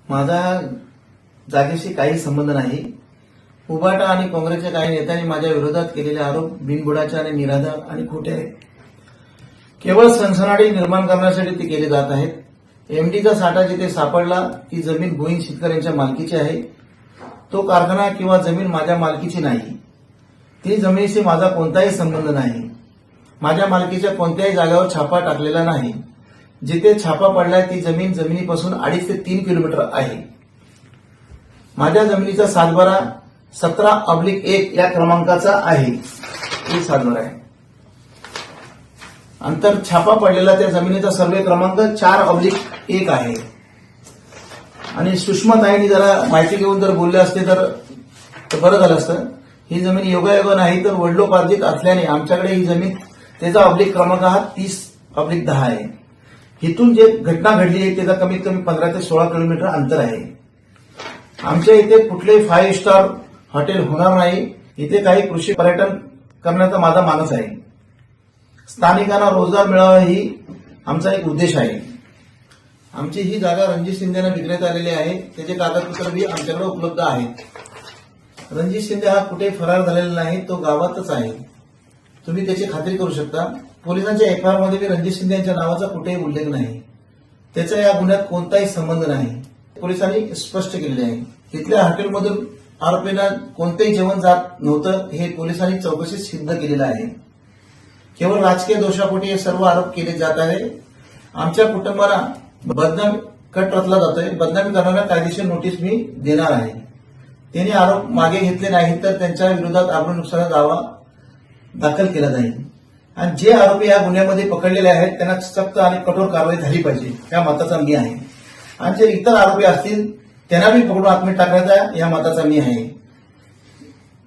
माझा जागेशी काही संबंध नाही. उबाटा आणि काँग्रेसच्या काही नेत्यांनी माझ्या विरोधात केलेले आरोप बिनबुडाचे आणि निराधार आणि खोटे आहेत. केवळ सनसनाटी निर्माण करण्यासाठी ते केले जात आहेत. एमडीचा साठा जिथे सापडला ती जमीन भोईंग शेतकऱ्यांच्या मालकीची आहे. तो कारखाना किंवा जमीन माझ्या मालकीची नाही. ती जमिनीशी माझा कोणताही संबंध नाही. माझ्या मालकीच्या कोणत्याही जागेवर छापा टाकलेला नाही. जिथे छापा पडलाय ती जमीन जमिनीपासून 2.5 ते 3 किलोमीटर आहे. माझ्या जमिनीचा सातबारा 17/1 या क्रमांकाचा आहे. ही सातबारा आहे. अंतर छापा पडलेला त्या जमिनीचा सर्वे क्रमांक 4/1 आहे. आणि सुषमाताईंनी जरा माहिती घेऊन जर बोलले असते तर बरं झालं असतं. ही जमीन योगायोग नाही तर वडिलोपार्जित असल्याने आमच्याकडे ही जमीन त्याचा अब्लिक क्रमांक हा 30/10 आहे. इथून जे घटना घडली आहे त्याचा कमीत कमी 15 ते 16 किलोमीटर अंतर आहे. आमच्या इथे कुठलेही 5 स्टार हॉटेल होणार नाही. इथे काही कृषी पर्यटन करण्याचा माझा मानस आहे. स्थानिकांना रोजगार मिळावा ही आमचा एक उद्देश आहे. आमची ही जागा रणजित शिंदेना विक्रेत आलेली आहे. त्याचे कागदपत्र बी आमच्याकडे उपलब्ध आहेत. रणजित शिंदे हा कुठे फरार झालेला नाही. तो गावातच आहे. तुम्ही त्याची खात्री करू शकता. पोलिसांच्या एफआयआर मध्ये बी रणजित शिंदे यांच्या नावाचा कुठेही उल्लेख नाही. त्याचा या गुन्ह्यात कोणताही संबंध नाही. पोलिसांनी स्पष्ट केलेले आहे. तिथल्या हॉटेलमधून आरोपींना कोणतेही जेवण जात नव्हतं हे पोलिसांनी चौकशीत सिद्ध केलेलं आहे. केवळ राजकीय दोषापोटी हे सर्व आरोप केले जात आहे. आमच्या कुटुंबाला बदनामी कट रचला जातोय. बदनामी करणाऱ्या कायदेशीर नोटीस मी देणार आहे. त्यांनी आरोप मागे घेतले नाही तर त्यांच्या विरोधात आबरू नुकसानाचा दावा दाखल केला जाईल. आणि जे आरोपी या गुन्ह्यामध्ये पकडलेले आहेत त्यांना सक्त आणि कठोर कारवाई झाली पाहिजे या मताचा मी आहे. आणि जे इतर आरोपी असतील त्यांना बी पकडून आत्मीय टाकण्याचा या मताचा मी आहे.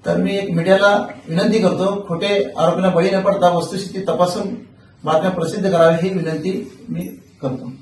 तर मी एक मीडियाला विनंती करतो, खोटे आरोपींना बळी न पडता वस्तुस्थिती तपासून बातम्या प्रसिद्ध करावी ही विनंती मी करतो.